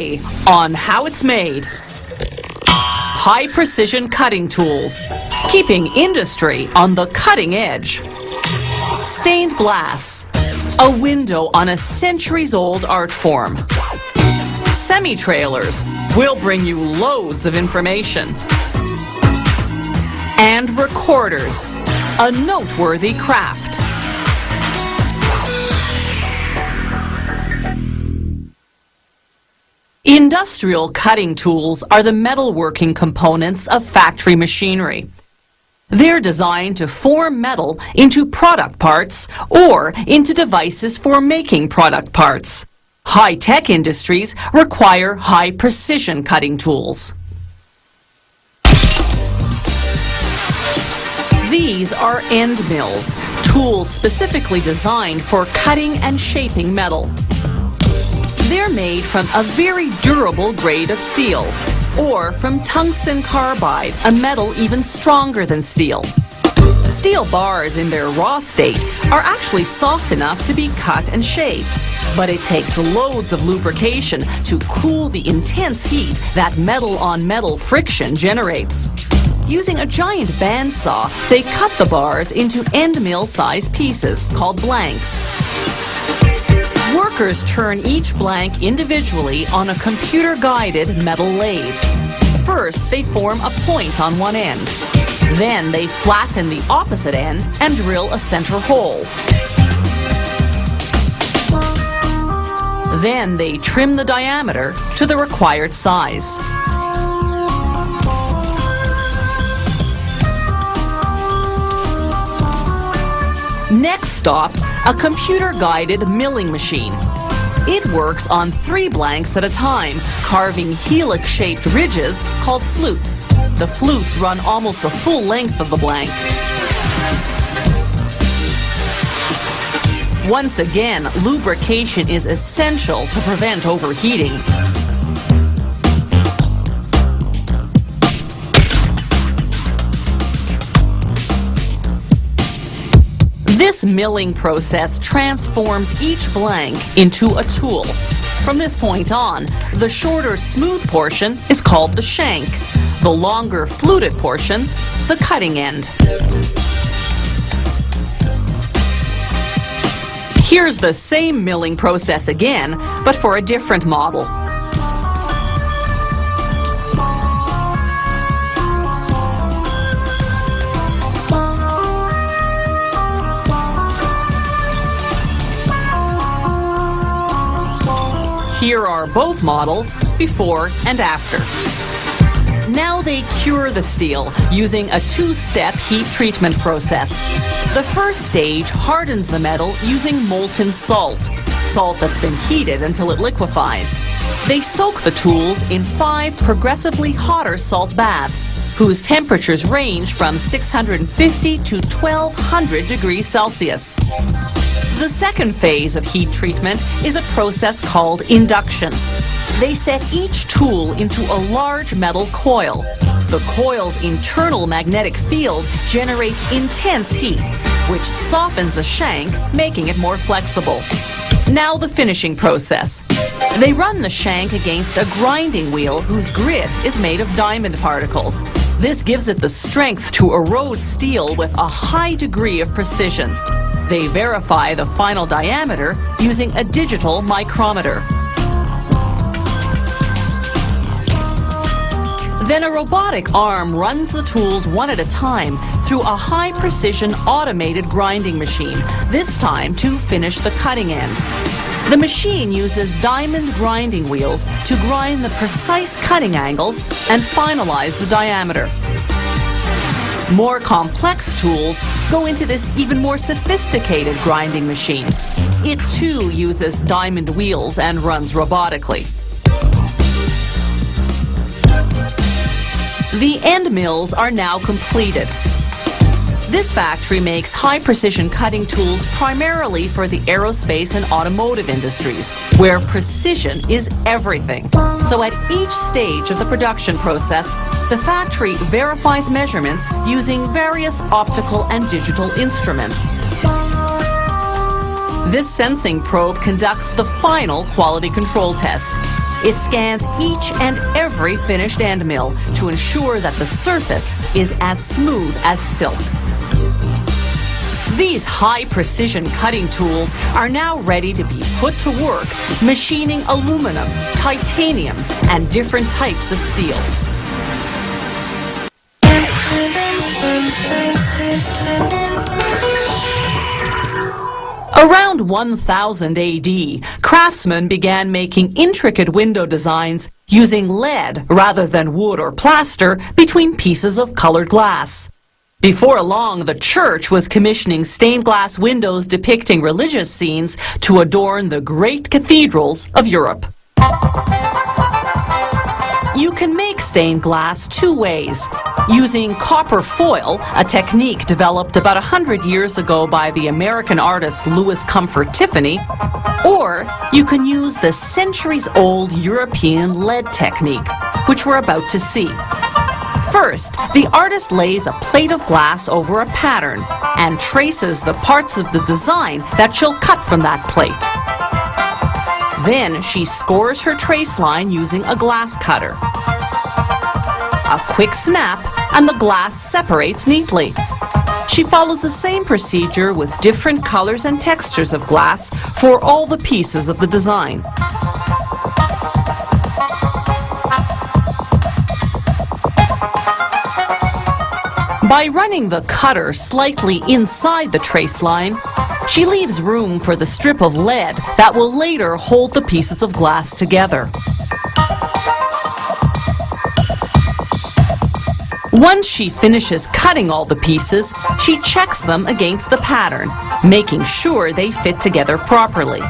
Today on How It's Made. High-precision cutting tools, keeping industry on the cutting edge. Stained glass, a window on a centuries-old art form. Semi-trailers will bring you loads of information. And recorders, a noteworthy craft. Industrial cutting tools are the metalworking components of factory machinery. They're designed to form metal into product parts or into devices for making product parts. High-tech industries require high-precision cutting tools. These are end mills, tools specifically designed for cutting and shaping metal. They're made from a very durable grade of steel, or from tungsten carbide, a metal even stronger than steel. Steel bars in their raw state are actually soft enough to be cut and shaped, but it takes loads of lubrication to cool the intense heat that metal-on-metal friction generates. Using a giant bandsaw, they cut the bars into end mill-sized pieces called blanks. Workers turn each blank individually on a computer-guided metal lathe. First, they form a point on one end. Then they flatten the opposite end and drill a center hole. Then they trim the diameter to the required size. Next stop, a computer-guided milling machine. It works on 3 blanks at a time, carving helix-shaped ridges called flutes. The flutes run almost the full length of the blank. Once again, lubrication is essential to prevent overheating. This milling process transforms each blank into a tool. From this point on, the shorter smooth portion is called the shank, the longer fluted portion, the cutting end. Here's the same milling process again, but for a different model. Here are both models, before and after. Now they cure the steel using a 2-step heat treatment process. The first stage hardens the metal using molten salt, salt that's been heated until it liquefies. They soak the tools in 5 progressively hotter salt baths, whose temperatures range from 650 to 1200 degrees Celsius. The second phase of heat treatment is a process called induction. They set each tool into a large metal coil. The coil's internal magnetic field generates intense heat, which softens the shank, making it more flexible. Now the finishing process. They run the shank against a grinding wheel whose grit is made of diamond particles. This gives it the strength to erode steel with a high degree of precision. They verify the final diameter using a digital micrometer. Then a robotic arm runs the tools one at a time through a high-precision automated grinding machine, this time to finish the cutting end. The machine uses diamond grinding wheels to grind the precise cutting angles and finalize the diameter. More complex tools go into this even more sophisticated grinding machine. It too uses diamond wheels and runs robotically. The end mills are now completed. This factory makes high-precision cutting tools primarily for the aerospace and automotive industries, where precision is everything. So at each stage of the production process, the factory verifies measurements using various optical and digital instruments. This sensing probe conducts the final quality control test. it scans each and every finished end mill to ensure that the surface is as smooth as silk. These high-precision cutting tools are now ready to be put to work machining aluminum, titanium, and different types of steel. Around 1000 AD, craftsmen began making intricate window designs using lead rather than wood or plaster between pieces of colored glass. Before long, the church was commissioning stained glass windows depicting religious scenes to adorn the great cathedrals of Europe. You can make stained glass two ways: using copper foil, a technique developed about 100 years ago by the American artist Louis Comfort Tiffany, or you can use the centuries-old European lead technique, which we're about to see. First, the artist lays a plate of glass over a pattern and traces the parts of the design that she'll cut from that plate. Then she scores her trace line using a glass cutter. A quick snap and the glass separates neatly. She follows the same procedure with different colors and textures of glass for all the pieces of the design. By running the cutter slightly inside the trace line, she leaves room for the strip of lead that will later hold the pieces of glass together. Once she finishes cutting all the pieces, she checks them against the pattern, making sure they fit together properly.